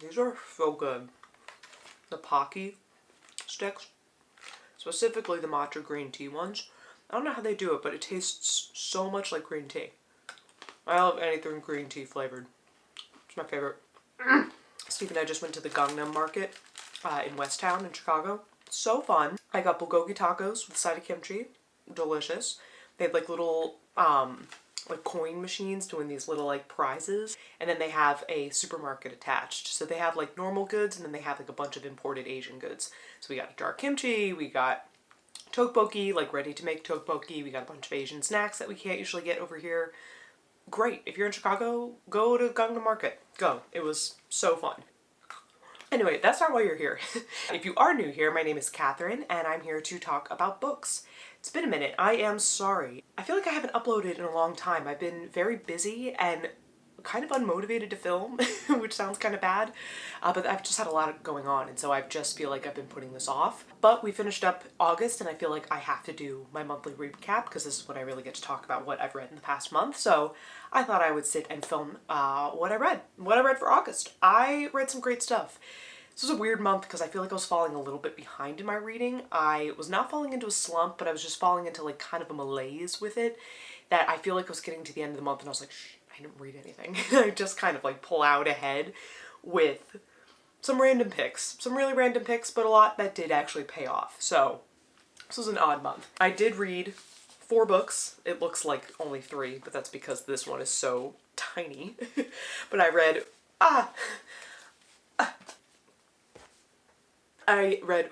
These are so good. The Pocky sticks, specifically the matcha green tea ones. I don't know how they do it, but it tastes so much like green tea. I love anything green tea flavored. It's my favorite. Steve and I just went to the Gangnam Market in West Town in Chicago. So fun. I got bulgogi tacos with a side of kimchi. Delicious. They had like little like coin machines to win these little like prizes, and then they have a supermarket attached. So they have like normal goods, and then they have like a bunch of imported Asian goods. So we got dark kimchi, we got tteokbokki, like ready to make tteokbokki, we got a bunch of Asian snacks that we can't usually get over here. Great. If you're in Chicago, go to Gangnam Market. Go. It was so fun. Anyway, that's not why you're here. If you are new here, my name is Catherine, and I'm here to talk about books. It's been a minute. I am sorry. I feel like I haven't uploaded in a long time. I've been very busy and kind of unmotivated to film, which sounds kind of bad, but I've just had a lot going on, and so I just feel like I've been putting this off. But we finished up August, and I feel like I have to do my monthly recap because this is when I really get to talk about what I've read in the past month. So I thought I would sit and film what I read for August. I read some great stuff. This was a weird month because I feel like I was falling a little bit behind in my reading. I was not falling into a slump, but I was just falling into like kind of a malaise with it, that I feel like I was getting to the end of the month and I was like, shh, I didn't read anything. I just kind of like pull out ahead with some random picks. Some really random picks, but a lot that did actually pay off. So this was an odd month. I did read 4 books. It looks like only 3, but that's because this one is so tiny. But I read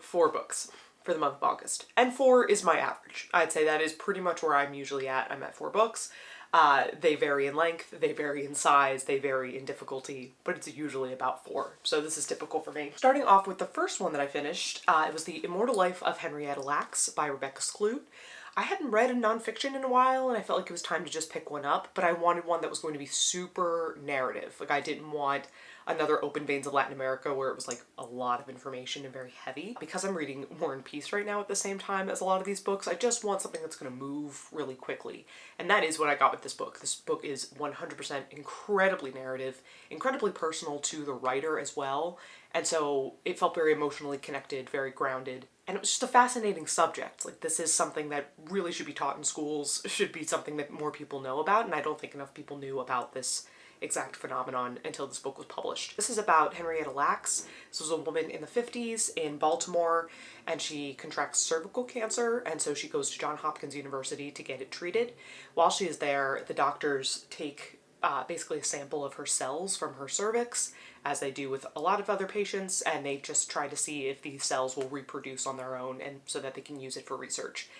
4 books for the month of August. And 4 is my average. I'd say that is pretty much where I'm usually at. I'm at 4 books. They vary in length, they vary in size, they vary in difficulty, but it's usually about 4. So this is typical for me. Starting off with the first one that I finished, it was The Immortal Life of Henrietta Lacks by Rebecca Skloot. I hadn't read a nonfiction in a while, and I felt like it was time to just pick one up, but I wanted one that was going to be super narrative. Like, I didn't want another Open Veins of Latin America where it was like a lot of information and very heavy. Because I'm reading War and Peace right now at the same time as a lot of these books, I just want something that's going to move really quickly. And that is what I got with this book. This book is 100% incredibly narrative, incredibly personal to the writer as well. And so it felt very emotionally connected, very grounded. And it was just a fascinating subject. Like, this is something that really should be taught in schools, should be something that more people know about, and I don't think enough people knew about this exact phenomenon until this book was published. This is about Henrietta Lacks. This was a woman in the 50s in Baltimore, and she contracts cervical cancer, and so she goes to Johns Hopkins University to get it treated. While she is there, the doctors take basically a sample of her cells from her cervix, as they do with a lot of other patients, and they just try to see if these cells will reproduce on their own, and so that they can use it for research.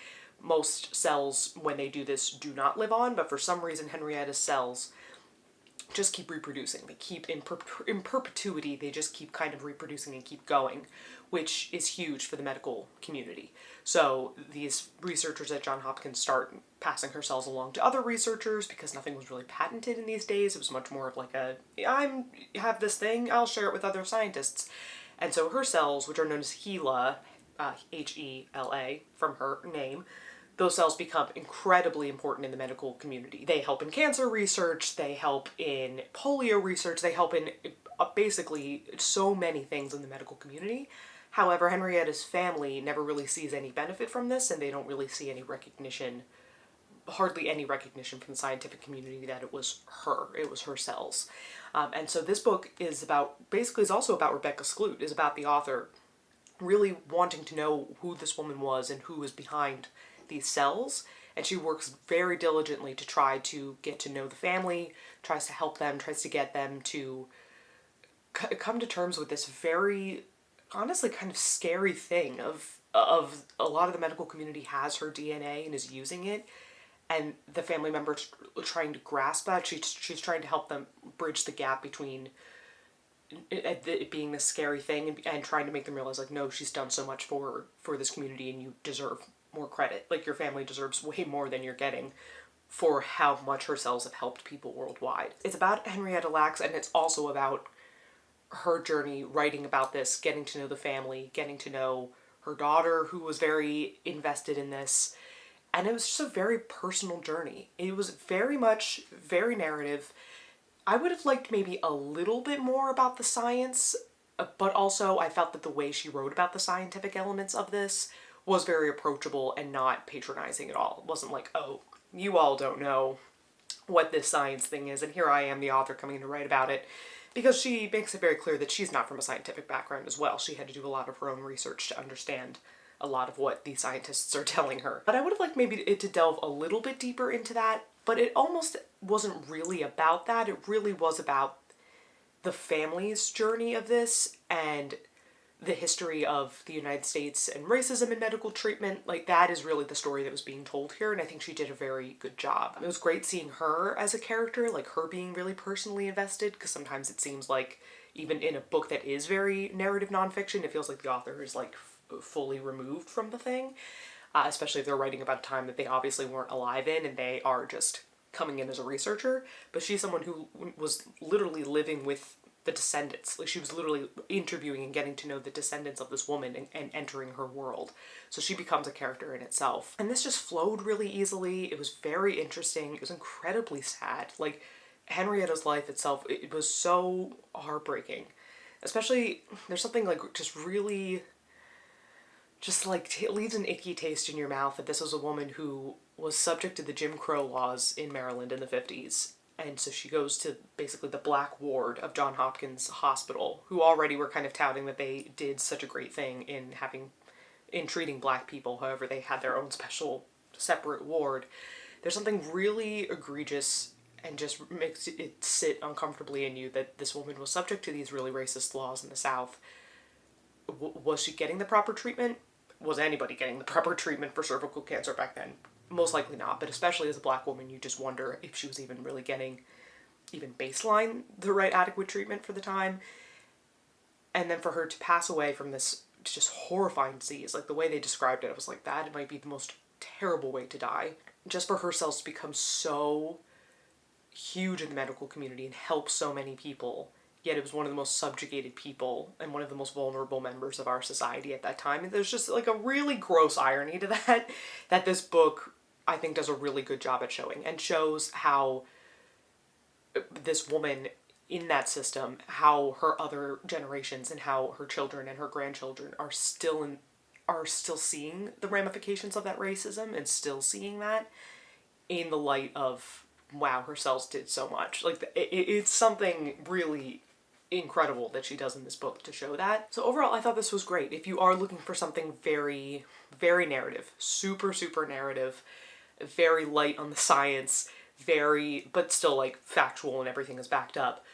Most cells, when they do this, do not live on, but for some reason Henrietta's cells just keep reproducing. They keep in perpetuity, they just keep kind of reproducing and keep going, which is huge for the medical community. So these researchers at Johns Hopkins start passing her cells along to other researchers because nothing was really patented in these days. It was much more of like I have this thing, I'll share it with other scientists. And so her cells, which are known as HeLa, H-E-L-A, from her name, those cells become incredibly important in the medical community. They help in cancer research, they help in polio research, they help in basically so many things in the medical community. However, Henrietta's family never really sees any benefit from this, and they don't really see any recognition, hardly any recognition from the scientific community that it was her cells. And so this book is also about Rebecca Skloot, is about the author really wanting to know who this woman was and who was behind these cells, and she works very diligently to try to get to know the family, tries to help them, tries to get them to come to terms with this very, honestly, kind of scary thing of a lot of the medical community has her DNA and is using it, and the family members trying to grasp that. She's trying to help them bridge the gap between it being this scary thing and trying to make them realize, like, no, she's done so much for this community and you deserve more credit. Like, your family deserves way more than you're getting for how much her cells have helped people worldwide. It's about Henrietta Lacks, and it's also about her journey writing about this, getting to know the family, getting to know her daughter, who was very invested in this. And it was just a very personal journey. It was very much, very narrative. I would have liked maybe a little bit more about the science, but also I felt that the way she wrote about the scientific elements of this was very approachable and not patronizing at all. It wasn't like, oh, you all don't know what this science thing is, and here I am, the author, coming to write about it. Because she makes it very clear that she's not from a scientific background as well. She had to do a lot of her own research to understand a lot of what these scientists are telling her. But I would have liked maybe it to delve a little bit deeper into that, but it almost wasn't really about that. It really was about the family's journey of this and the history of the United States and racism and medical treatment. Like, that is really the story that was being told here, and I think she did a very good job. It was great seeing her as a character, like her being really personally invested, because sometimes it seems like even in a book that is very narrative nonfiction, it feels like the author is like fully removed from the thing, especially if they're writing about a time that they obviously weren't alive in and they are just coming in as a researcher. But she's someone who was literally living with the descendants. Like, she was literally interviewing and getting to know the descendants of this woman and entering her world. So she becomes a character in itself. And this just flowed really easily. It was very interesting. It was incredibly sad. Like, Henrietta's life itself, it was so heartbreaking. Especially, there's something like just really, just like it leaves an icky taste in your mouth that this was a woman who was subject to the Jim Crow laws in Maryland in the 50s. And so she goes to basically the black ward of Johns Hopkins Hospital, who already were kind of touting that they did such a great thing in treating black people. However, they had their own special separate ward. There's something really egregious and just makes it sit uncomfortably in you that this woman was subject to these really racist laws in the South. Was she getting the proper treatment? Was anybody getting the proper treatment for cervical cancer back then? Most likely not, but especially as a black woman, you just wonder if she was even really getting even baseline the right adequate treatment for the time. And then for her to pass away from this just horrifying disease, like the way they described it, I was like, that might be the most terrible way to die. Just for her cells to become so huge in the medical community and help so many people, yet it was one of the most subjugated people and one of the most vulnerable members of our society at that time. And there's just like a really gross irony to that this book, I think, does a really good job at showing, and shows how this woman in that system, how her other generations and how her children and her grandchildren are still seeing the ramifications of that racism and still seeing that in the light of, wow, her cells did so much. Like, it's something really incredible that she does in this book to show that. So overall, I thought this was great. If you are looking for something very, very narrative, super, super narrative, very light on the science, but still like factual and everything is backed up,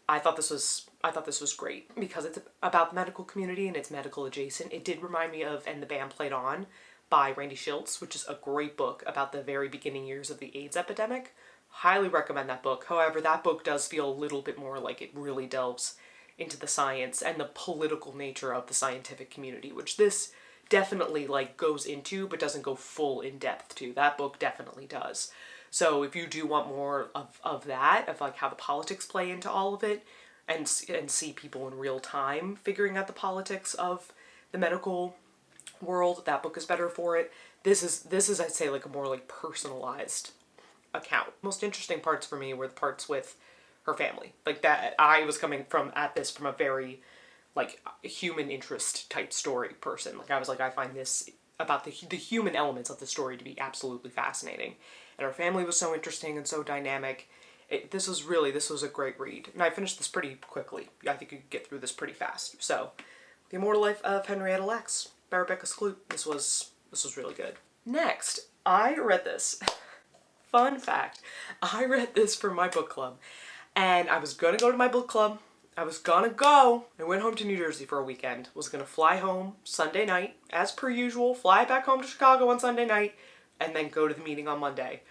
I thought this was great because it's about the medical community and it's medical adjacent. It did remind me of And the Band Played On by Randy Shilts, which is a great book about the very beginning years of the AIDS epidemic. Highly recommend that book. However, that book does feel a little bit more like it really delves into the science and the political nature of the scientific community, which this definitely like goes into but doesn't go full in depth to. That book definitely does. So if you do want more of that, of like how the politics play into all of it, and see people in real time figuring out the politics of the medical world, that book is better for it. This is I'd say like a more like personalized account. Most interesting parts for me were the parts with her family. Like, that I was coming from at this from a very like human interest type story person. Like, I was like, I find this about the human elements of the story to be absolutely fascinating. And her family was so interesting and so dynamic. This was a great read. And I finished this pretty quickly. I think you could get through this pretty fast. So, The Immortal Life of Henrietta Lacks by Rebecca Skloot. This was really good. Next, I read this. Fun fact, I read this for my book club. And I was gonna go to my book club. I went home to New Jersey for a weekend. Was gonna fly home Sunday night, as per usual, fly back home to Chicago on Sunday night, and then go to the meeting on Monday.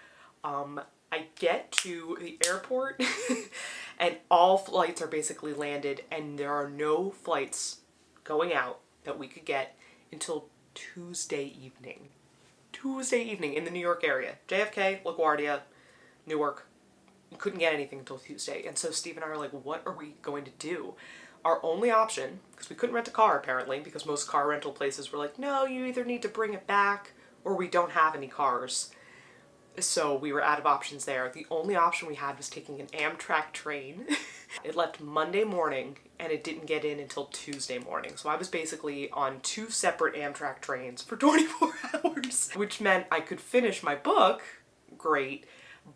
I get to the airport, and all flights are basically landed, and there are no flights going out that we could get until Tuesday evening. Tuesday evening in the New York area. JFK, LaGuardia, Newark. Couldn't get anything until Tuesday. And so Steve and I are like, what are we going to do? Our only option, because we couldn't rent a car apparently, because most car rental places were like, no, you either need to bring it back or we don't have any cars. So we were out of options there. The only option we had was taking an Amtrak train. It left Monday morning and it didn't get in until Tuesday morning. So I was basically on 2 separate Amtrak trains for 24 hours, which meant I could finish my book, great,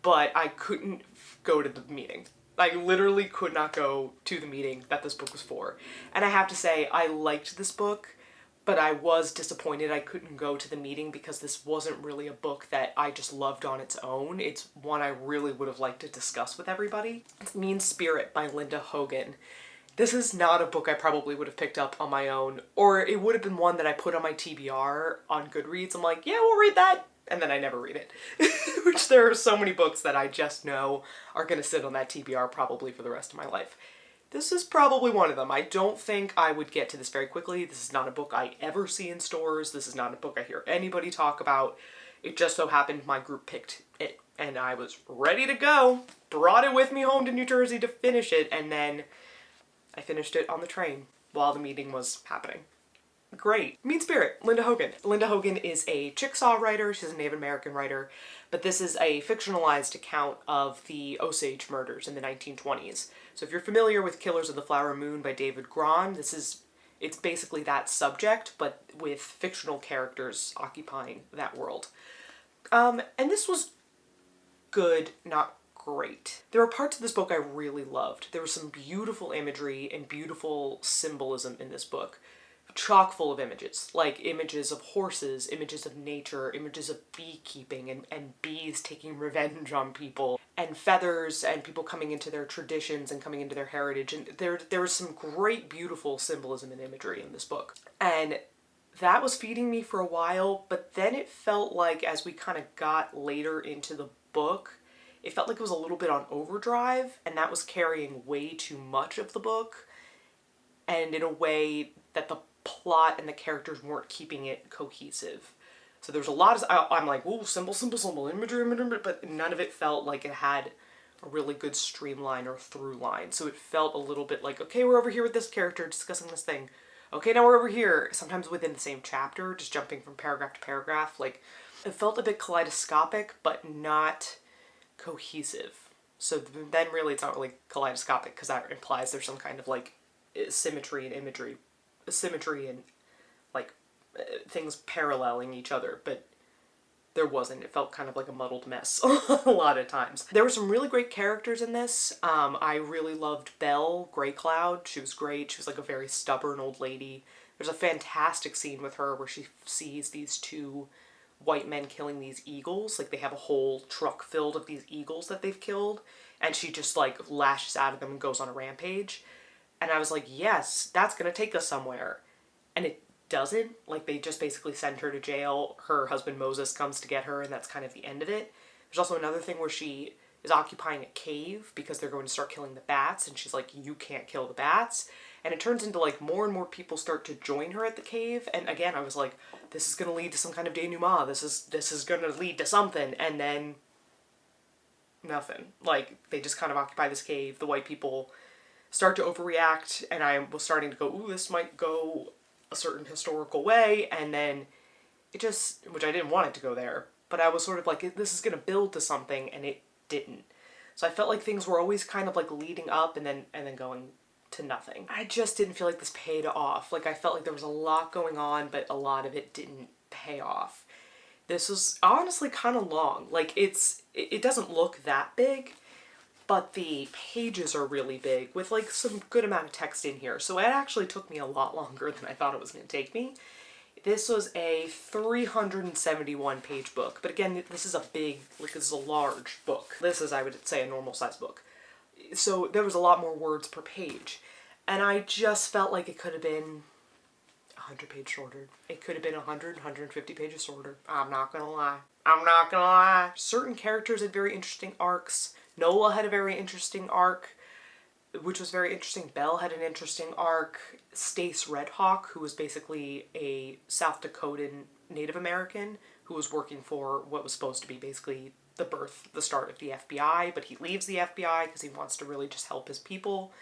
but I couldn't go to the meeting. I literally could not go to the meeting that this book was for. And I have to say, I liked this book, but I was disappointed I couldn't go to the meeting because this wasn't really a book that I just loved on its own. It's one I really would have liked to discuss with everybody. It's Mean Spirit by Linda Hogan. This is not a book I probably would have picked up on my own, or it would have been one that I put on my TBR on Goodreads. I'm like, yeah, we'll read that, and then I never read it. Which there are so many books that I just know are gonna sit on that TBR probably for the rest of my life. This is probably one of them. I don't think I would get to this very quickly. This is not a book I ever see in stores. This is not a book I hear anybody talk about. It just so happened my group picked it, and I was ready to go. Brought it with me home to New Jersey to finish it, and then I finished it on the train while the meeting was happening. Great. Mean Spirit, Linda Hogan. Linda Hogan is a Chickasaw writer. She's a Native American writer, but this is a fictionalized account of the Osage murders in the 1920s. So if you're familiar with Killers of the Flower Moon by David Grann, it's basically that subject, but with fictional characters occupying that world. And this was good, not great. There were parts of this book I really loved. There was some beautiful imagery and beautiful symbolism in this book. Chock full of images, like images of horses, images of nature, images of beekeeping and bees taking revenge on people, and feathers and people coming into their traditions and coming into their heritage. And there was some great, beautiful symbolism and imagery in this book. And that was feeding me for a while, but then it felt like as we kind of got later into the book, it felt like it was a little bit on overdrive, and that was carrying way too much of the book, and in a way that the plot and the characters weren't keeping it cohesive. So there was a lot of, I'm like, ooh, symbol, imagery, but none of it felt like it had a really good streamline or through line. So it felt a little bit like, okay, we're over here with this character discussing this thing. Okay, now we're over here, sometimes within the same chapter, just jumping from paragraph to paragraph. Like, it felt a bit kaleidoscopic, but not cohesive. So then really it's not really kaleidoscopic, because that implies there's some kind of like symmetry and imagery, symmetry and like things paralleling each other, but there wasn't. It felt kind of like a muddled mess a lot of times. There were some really great characters in this. I really loved Belle Greycloud. She was great. She was like a very stubborn old lady. There's a fantastic scene with her where she sees these 2 white men killing these eagles. Like, they have a whole truck filled of these eagles that they've killed, and she just like lashes out at them and goes on a rampage. And I was like, yes, that's gonna take us somewhere. And it doesn't. Like, they just basically send her to jail. Her husband Moses comes to get her, and that's kind of the end of it. There's also another thing where she is occupying a cave because they're going to start killing the bats, and she's like, you can't kill the bats. And it turns into like more and more people start to join her at the cave. And again, I was like, this is gonna lead to some kind of denouement. This is gonna lead to something. And then nothing. Like, they just kind of occupy this cave. The white people start to overreact, and I was starting to go, ooh, this might go a certain historical way, and then it just, which I didn't want it to go there, but I was sort of like, this is going to build to something, and it didn't. So I felt like things were always kind of like leading up and then going to nothing. I just didn't feel like this paid off. Like, I felt like there was a lot going on, but a lot of it didn't pay off. This was honestly kind of long. Like, it doesn't look that big, but the pages are really big with like some good amount of text in here. So it actually took me a lot longer than I thought it was going to take me. This was a 371 page book, but again, this is a big, like, this is a large book. This is, I would say, a normal size book. So there was a lot more words per page, and I just felt like it could have been 100 pages shorter. It could have been 100, 150 pages shorter. I'm not gonna lie. I'm not gonna lie. Certain characters had very interesting arcs. Nola had a very interesting arc, which was very interesting. Belle had an interesting arc. Stace Redhawk, who was basically a South Dakotan Native American who was working for what was supposed to be basically the start of the FBI, but he leaves the FBI because he wants to really just help his people.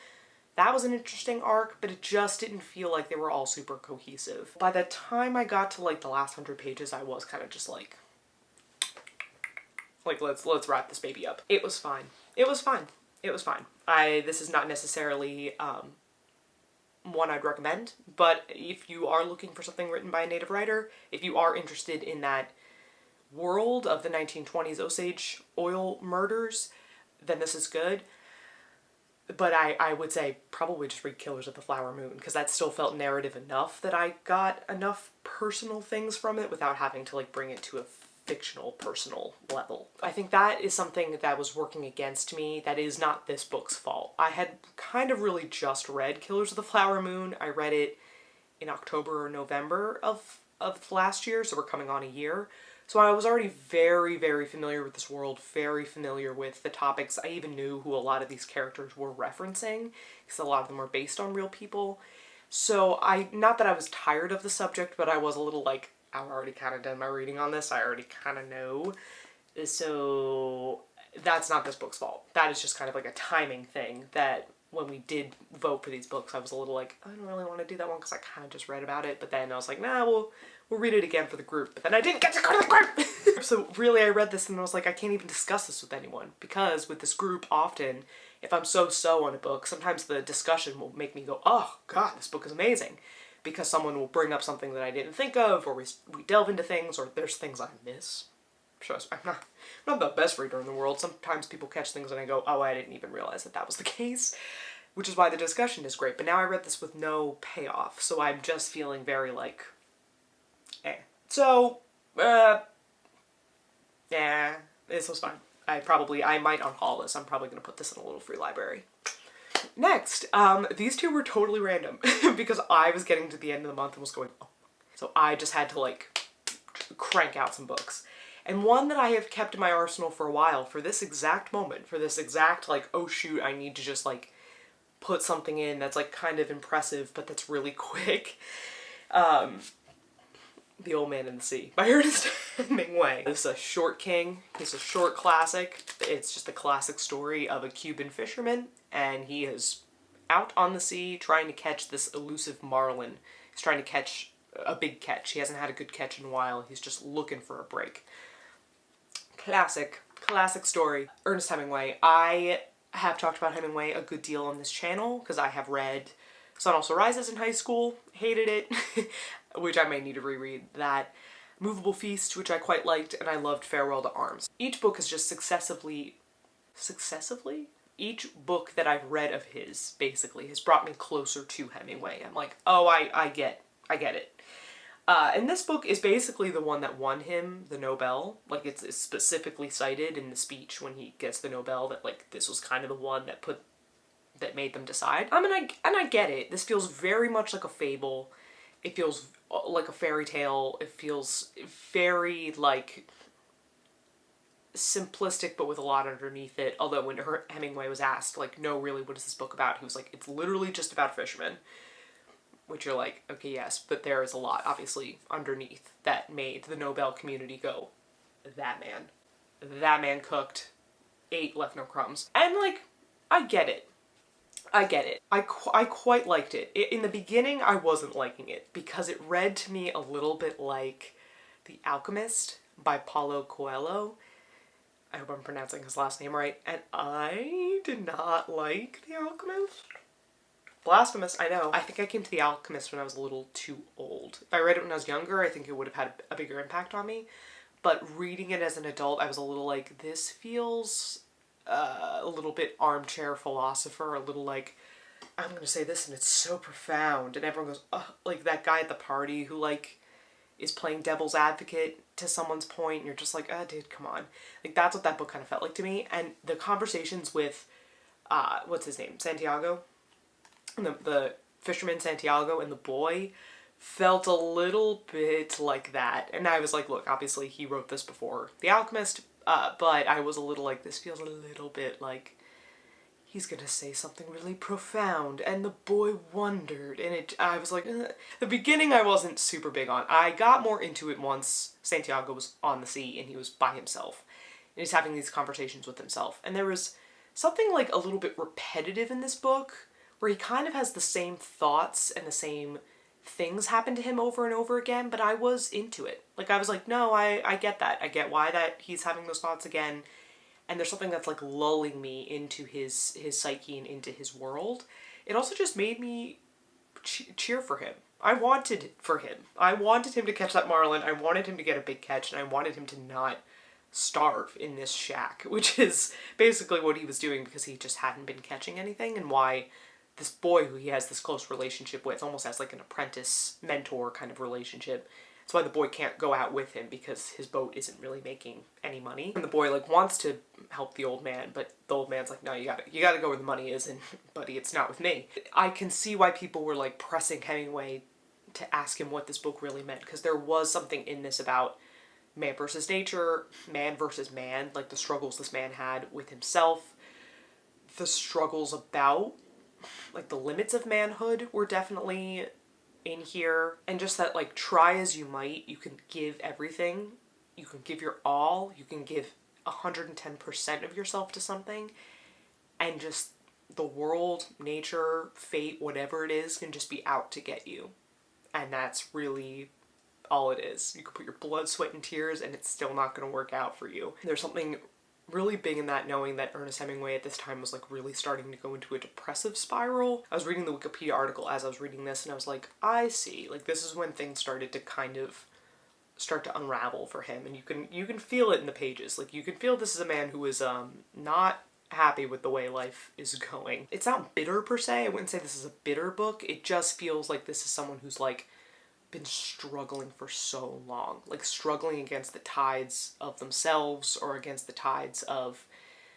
That was an interesting arc, but it just didn't feel like they were all super cohesive. By the time I got to like the last 100 pages, I was kind of just like, Like, let's wrap this baby up. It was fine. It was fine. It was fine. This is not necessarily one I'd recommend, but if you are looking for something written by a native writer, if you are interested in that world of the 1920s Osage oil murders, then this is good. But I would say probably just read Killers of the Flower Moon, because that still felt narrative enough that I got enough personal things from it without having to like bring it to a fictional personal level. I think that is something that was working against me. That is not this book's fault. I had kind of really just read Killers of the Flower Moon. I read it in October or November of last year, so we're coming on a year. So I was already very, very familiar with this world, very familiar with the topics. I even knew who a lot of these characters were referencing, because a lot of them were based on real people. So not that I was tired of the subject, but I was a little like, I've already kind of done my reading on this. I already kind of know. So that's not this book's fault. That is just kind of like a timing thing that when we did vote for these books, I was a little like, I don't really want to do that one because I kind of just read about it. But then I was like, nah, we'll read it again for the group. But then I didn't get to go to the group! So really I read this and I was like, I can't even discuss this with anyone. Because with this group, often, if I'm so on a book, sometimes the discussion will make me go, oh god, this book is amazing. Because someone will bring up something that I didn't think of, or we delve into things, or there's things I miss. Trust me, I'm not the best reader in the world. Sometimes people catch things and I go, oh, I didn't even realize that was the case. Which is why the discussion is great. But now I read this with no payoff, so I'm just feeling very like, eh. So, yeah, this was fine. I might unhaul this. I'm probably going to put this in a little free library. Next, these two were totally random because I was getting to the end of the month and was going, oh. So I just had to like crank out some books. And one that I have kept in my arsenal for a while, for this exact moment, for this exact like, oh shoot, I need to just like put something in that's like kind of impressive, but that's really quick. The Old Man and the Sea by Ernest Hemingway. This is a short king. It's a short classic. It's just a classic story of a Cuban fisherman, and he is out on the sea trying to catch this elusive marlin. He's trying to catch a big catch. He hasn't had a good catch in a while. He's just looking for a break. Classic story. Ernest Hemingway. I have talked about Hemingway a good deal on this channel because I have read Sun Also Rises in high school, hated it, which I may need to reread that. Movable Feast, which I quite liked, and I loved Farewell to Arms. Each book is just successively? Each book that I've read of his, basically, has brought me closer to Hemingway. I'm like, oh, I get it. And this book is basically the one that won him the Nobel. Like, it's specifically cited in the speech when he gets the Nobel that, like, this was kind of the one that made them decide. And I get it. This feels very much like a fable. It feels like a fairy tale. It feels very, like, simplistic, but with a lot underneath it. Although when Hemingway was asked, like, no, really, what is this book about? He was like, it's literally just about fishermen. Which you're like, okay, yes, but there is a lot, obviously, underneath that made the Nobel community go, that man cooked, ate, left no crumbs. And, like, I get it. I quite liked it. In the beginning, I wasn't liking it because it read to me a little bit like The Alchemist by Paulo Coelho. I hope I'm pronouncing his last name right. And I did not like The Alchemist. Blasphemous, I know. I think I came to The Alchemist when I was a little too old. If I read it when I was younger, I think it would have had a bigger impact on me. But reading it as an adult, I was a little like, this feels a little bit armchair philosopher, a little like, I'm gonna say this and it's so profound. And everyone goes, oh, like that guy at the party who like is playing devil's advocate to someone's point, and you're just like, oh dude, come on. Like that's what that book kind of felt like to me. And the conversations with, what's his name? Santiago? The fisherman Santiago and the boy felt a little bit like that. And I was like, look, obviously he wrote this before The Alchemist, but I was a little like, this feels a little bit like he's gonna say something really profound, and the boy wondered, and I was like, The beginning I wasn't super big on. I got more into it once Santiago was on the sea and he was by himself, and he's having these conversations with himself, and there was something like a little bit repetitive in this book, where he kind of has the same thoughts and the same things happen to him over and over again, but I was into it. Like, I was like, no, I get that. I get why that he's having those thoughts again. And there's something that's like lulling me into his psyche and into his world. It also just made me cheer for him. I wanted for him. I wanted him to catch that marlin. I wanted him to get a big catch, and I wanted him to not starve in this shack, which is basically what he was doing because he just hadn't been catching anything, and why this boy who he has this close relationship with, almost as like an apprentice mentor kind of relationship. That's why the boy can't go out with him, because his boat isn't really making any money. And the boy like wants to help the old man, but the old man's like, no, you gotta go where the money is, and buddy, it's not with me. I can see why people were like pressing Hemingway to ask him what this book really meant, because there was something in this about man versus nature, man versus man, like the struggles this man had with himself, the struggles about like the limits of manhood were definitely in here, and just that like try as you might, you can give everything, you can give your all, you can give 110% of yourself to something, and just the world, nature, fate, whatever it is, can just be out to get you. And that's really all it is. You can put your blood, sweat, and tears, and it's still not going to work out for you. There's something really big in that, knowing that Ernest Hemingway at this time was like really starting to go into a depressive spiral. I was reading the Wikipedia article as I was reading this, and I was like, I see. Like, this is when things started to kind of start to unravel for him, and you can feel it in the pages. Like, you can feel this is a man who is not happy with the way life is going. It's not bitter per se. I wouldn't say this is a bitter book. It just feels like this is someone who's like been struggling for so long, like struggling against the tides of themselves or against the tides of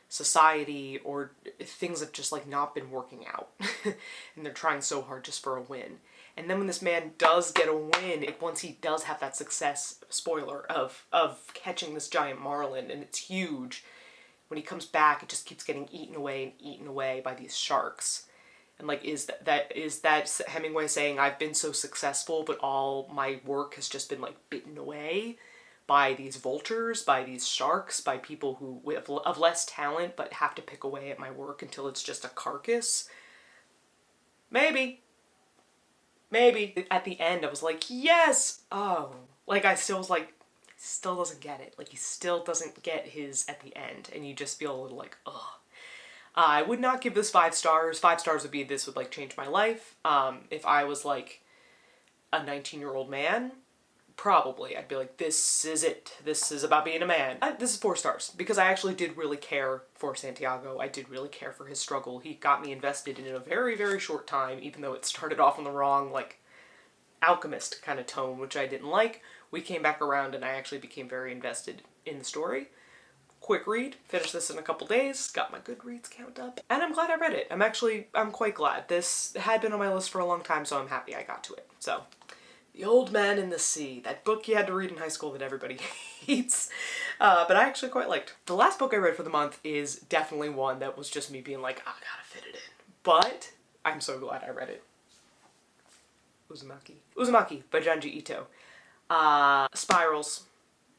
society, or things have just like not been working out and they're trying so hard just for a win. And then when this man does get a win, once he does have that success, spoiler, of catching this giant marlin, and it's huge, when he comes back, it just keeps getting eaten away by these sharks. And like, is that Hemingway saying, I've been so successful, but all my work has just been like bitten away by these vultures, by these sharks, by people who of less talent but have to pick away at my work until it's just a carcass? Maybe. At the end, I was like, yes! Oh. Like, I still was like, still doesn't get it. Like, he still doesn't get his at the end, and you just feel a little like, ugh. I would not give this 5 stars. 5 stars would be this would like change my life. If I was like a 19-year-old man, probably I'd be like, this is it. This is about being a man. This is 4 stars because I actually did really care for Santiago. I did really care for his struggle. He got me invested in a very, very short time, even though it started off on the wrong, like, alchemist kind of tone, which I didn't like. We came back around and I actually became very invested in the story. Quick read, finished this in a couple days, got my Goodreads count up, and I'm glad I read it. I'm quite glad. This had been on my list for a long time, so I'm happy I got to it. So, The Old Man and the Sea, that book you had to read in high school that everybody hates, but I actually quite liked. The last book I read for the month is definitely one that was just me being like, I gotta fit it in. But I'm so glad I read it. Uzumaki by Junji Ito. Spirals,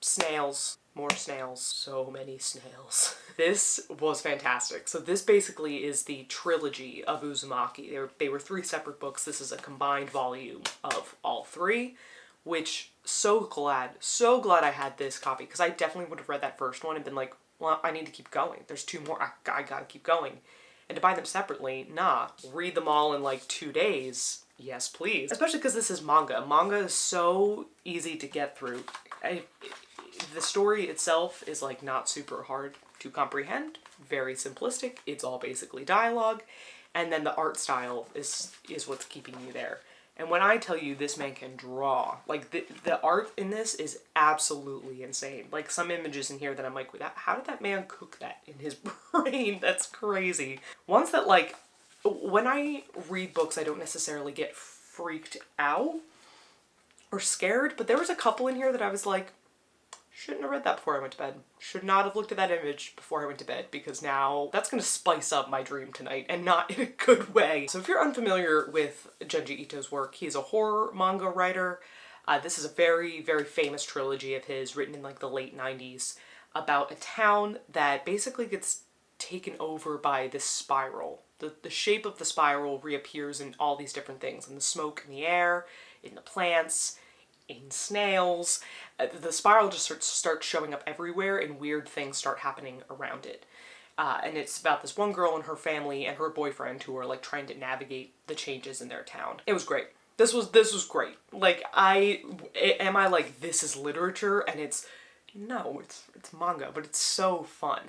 snails, more snails, so many snails. This was fantastic. So this basically is the trilogy of Uzumaki. They were 3 separate books. This is a combined volume of all 3, which so glad I had this copy, because I definitely would have read that first one and been like, well, I need to keep going. There's 2 more. I gotta keep going. And to buy them separately, nah. Read them all in like 2 days. Yes, please. Especially because this is manga. Manga is so easy to get through. The story itself is like not super hard to comprehend, very simplistic. It's all basically dialogue, and then the art style is what's keeping you there. And when I tell you this man can draw, like the art in this is absolutely insane. Like some images in here that I'm like, how did that man cook that in his brain? That's crazy. Ones that like, when I read books, I don't necessarily get freaked out or scared, but there was a couple in here that I was like, shouldn't have read that before I went to bed. Should not have looked at that image before I went to bed, because now that's gonna spice up my dream tonight, and not in a good way. So if you're unfamiliar with Junji Ito's work, he's a horror manga writer. This is a very, very famous trilogy of his, written in like the late 90s, about a town that basically gets taken over by this spiral. The shape of the spiral reappears in all these different things, in the smoke in the air, in the plants, in snails. The spiral just starts showing up everywhere, and weird things start happening around it. And it's about this one girl and her family and her boyfriend who are like trying to navigate the changes in their town. It was great. This was great. Like, am I like, this is literature? And no, it's manga, but it's so fun.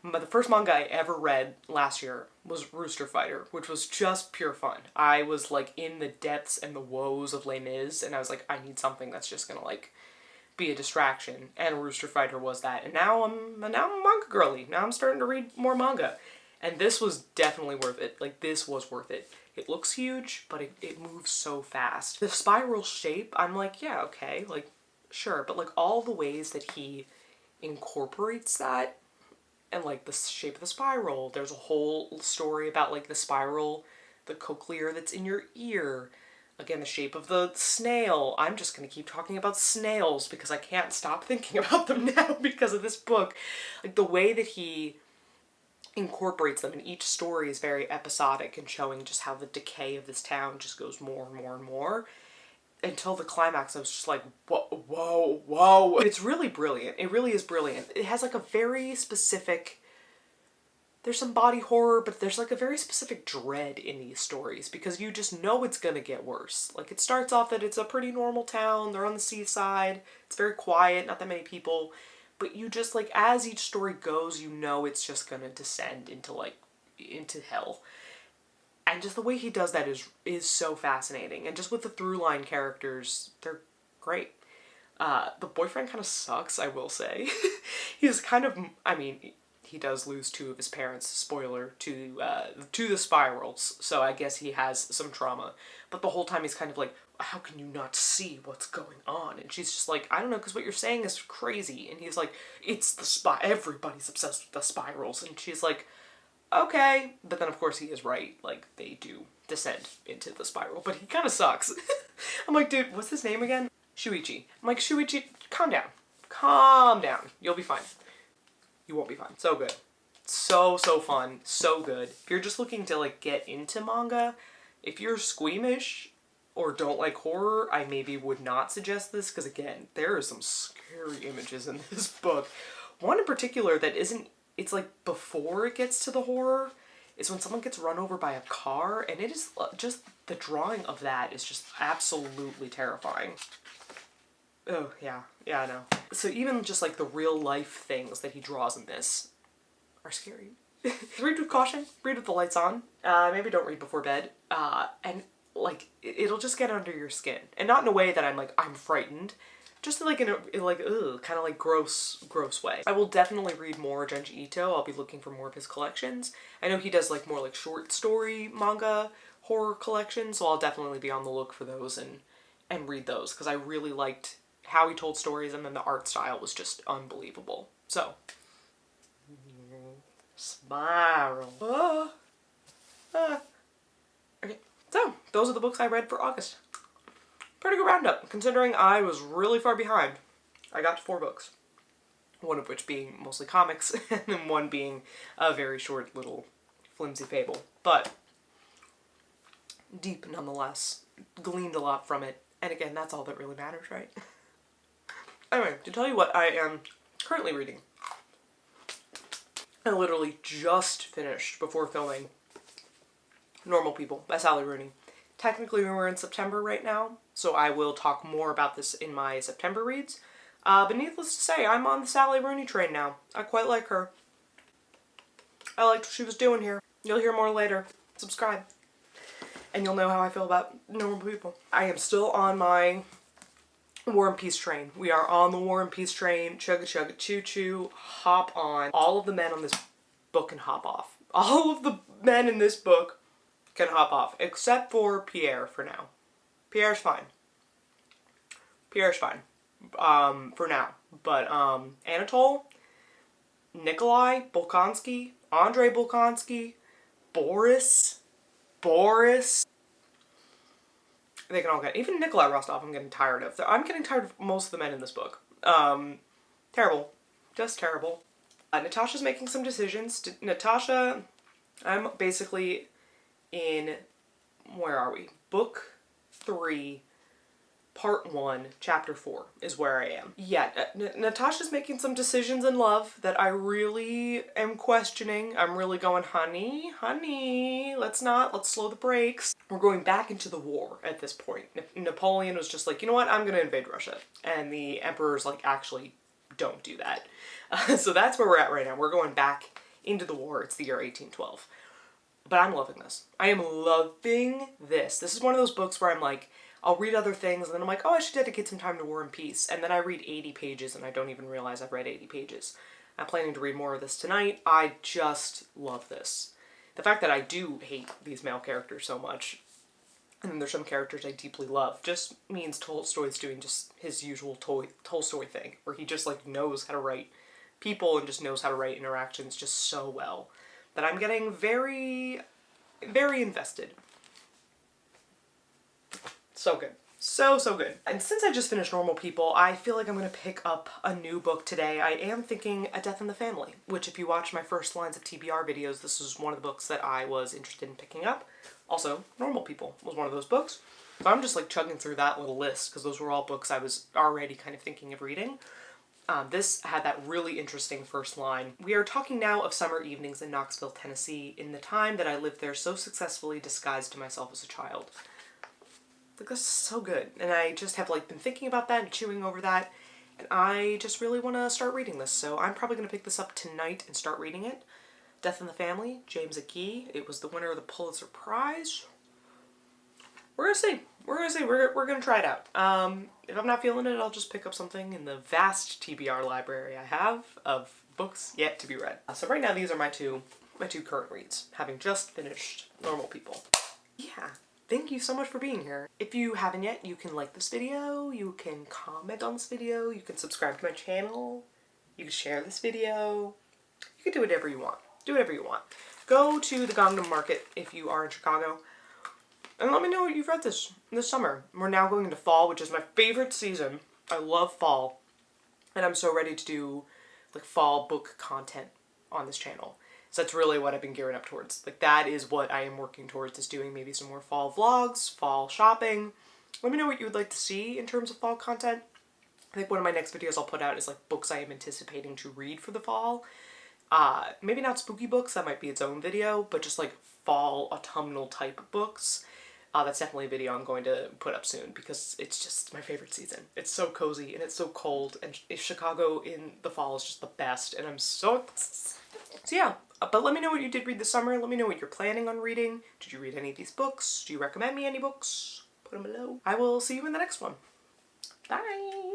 But the first manga I ever read last year was Rooster Fighter, which was just pure fun. I was like in the depths and the woes of Les Mis, and I was like, I need something that's just gonna like be a distraction, and Rooster Fighter was that. And now I'm a manga girly. Now I'm starting to read more manga. And this was definitely worth it. Like, this was worth it. It looks huge, but it moves so fast. The spiral shape, I'm like, yeah, okay, like, sure. But, like, all the ways that he incorporates that, and, like, the shape of the spiral. There's a whole story about, like, the spiral, the cochlear that's in your ear. Again, the shape of the snail. I'm just going to keep talking about snails because I can't stop thinking about them now because of this book. Like, the way that he incorporates them, and each story is very episodic and showing just how the decay of this town just goes more and more and more until the climax. I was just like, whoa, whoa, whoa. It's really brilliant. It really is brilliant. It has like a very specific, there's some body horror, but there's like a very specific dread in these stories because you just know it's gonna get worse. Like, it starts off that it's a pretty normal town, they're on the seaside, it's very quiet, not that many people. But you just, like, as each story goes, you know it's just gonna descend into, like, into hell. And just the way he does that is so fascinating. And just with the through line characters, they're great. The boyfriend kind of sucks, I will say. He's kind of, I mean, he does lose 2 of his parents, spoiler, to the spirals, so I guess he has some trauma. But the whole time he's kind of like, how can you not see what's going on? And she's just like, I don't know, because what you're saying is crazy. And he's like, it's the everybody's obsessed with the spirals. And she's like, okay. But then, of course, he is right. Like, they do descend into the spiral. But he kind of sucks. I'm like, dude, what's his name again? Shuichi. I'm like, Shuichi, calm down. Calm down. You'll be fine. You won't be fine. So good. So fun. So good. If you're just looking to, like, get into manga, if you're squeamish or don't like horror, I maybe would not suggest this, because again, there are some scary images in this book. One in particular that isn't, it's like before it gets to the horror, is when someone gets run over by a car, and it is just, the drawing of that is just absolutely terrifying. Oh, yeah, I know. So even just like the real life things that he draws in this are scary. Read with caution, read with the lights on, maybe don't read before bed, and like, it'll just get under your skin. And not in a way that I'm frightened, just like in a like, ugh, kind of like gross way. I will definitely read more Junji Ito. I'll be looking for more of his collections. I know he does like more like short story manga horror collections, so I'll definitely be on the look for those and read those, because I really liked how he told stories, and then the art style was just unbelievable. So, spiral. Okay, so those are the books I read for August. Pretty good roundup, considering I was really far behind. I got 4 books, one of which being mostly comics, and then one being a very short little flimsy fable. But deep nonetheless, gleaned a lot from it, and again, that's all that really matters, right? Anyway, to tell you what I am currently reading, I literally just finished, before filming, Normal People by Sally Rooney. Technically we're in September right now, so I will talk more about this in my September reads. But needless to say, I'm on the Sally Rooney train now. I quite like her. I liked what she was doing here. You'll hear more later. Subscribe. And you'll know how I feel about Normal People. I am still on my War and Peace train. We are on the War and Peace train. Chugga chugga choo choo. Hop on. All of the men on this book can hop off. All of the men in this book can hop off. Except for Pierre for now. Pierre's fine. Pierre's fine. For now. But, Anatole, Nikolai Bolkonsky, Andrei Bolkonsky, Boris. They can all get, even Nikolai Rostov I'm getting tired of. I'm getting tired of most of the men in this book. Terrible. Just terrible. Natasha's making some decisions. Natasha, I'm basically in, where are we? Book 3, part 1, chapter 4 is where I am. Yeah, Natasha's making some decisions in love that I really am questioning. I'm really going, honey, let's slow the brakes. We're going back into the war at this point. Napoleon was just like, you know what, I'm gonna invade Russia. And the emperor's like, actually, don't do that. So that's where we're at right now. We're going back into the war. It's the year 1812. But I'm loving this. I am loving this. This is one of those books where I'm like, I'll read other things and then I'm like, oh, I should dedicate some time to War and Peace. And then I read 80 pages and I don't even realize I've read 80 pages. I'm planning to read more of this tonight. I just love this. The fact that I do hate these male characters so much, and then there's some characters I deeply love, just means Tolstoy's doing just his usual Tolstoy thing, where he just like knows how to write people and just knows how to write interactions just so well that I'm getting very, very invested. So good. So good. And since I just finished Normal People, I feel like I'm going to pick up a new book today. I am thinking A Death in the Family, which if you watch my first lines of TBR videos, this is one of the books that I was interested in picking up. Also, Normal People was one of those books. So I'm just like chugging through that little list because those were all books I was already kind of thinking of reading. This had that really interesting first line. We are talking now of summer evenings in Knoxville, Tennessee, in the time that I lived there so successfully disguised to myself as a child. Like, this is so good. And I just have like been thinking about that and chewing over that. And I just really want to start reading this. So I'm probably going to pick this up tonight and start reading it. Death in the Family, James McGee. It was the winner of the Pulitzer Prize. We're gonna see. We're gonna try it out. If I'm not feeling it, I'll just pick up something in the vast TBR library I have of books yet to be read. So right now these are my two current reads, having just finished Normal People. Yeah, thank you so much for being here. If you haven't yet, you can like this video, you can comment on this video, you can subscribe to my channel, you can share this video, you can do whatever you want. Do whatever you want. Go to the Gangnam Market if you are in Chicago. And let me know what you've read this summer. We're now going into fall, which is my favorite season. I love fall. And I'm so ready to do like fall book content on this channel. So that's really what I've been gearing up towards. Like that is what I am working towards, is doing maybe some more fall vlogs, fall shopping. Let me know what you would like to see in terms of fall content. I think one of my next videos I'll put out is like books I am anticipating to read for the fall. Maybe not spooky books, that might be its own video, but just like fall autumnal type books. That's definitely a video I'm going to put up soon because it's just my favorite season. It's so cozy and it's so cold, and Chicago in the fall is just the best, and I'm so yeah. But let me know what you did read this summer. Let me know what you're planning on reading. Did you read any of these books? Do you recommend me any books? Put them below. I will see you in the next one. Bye!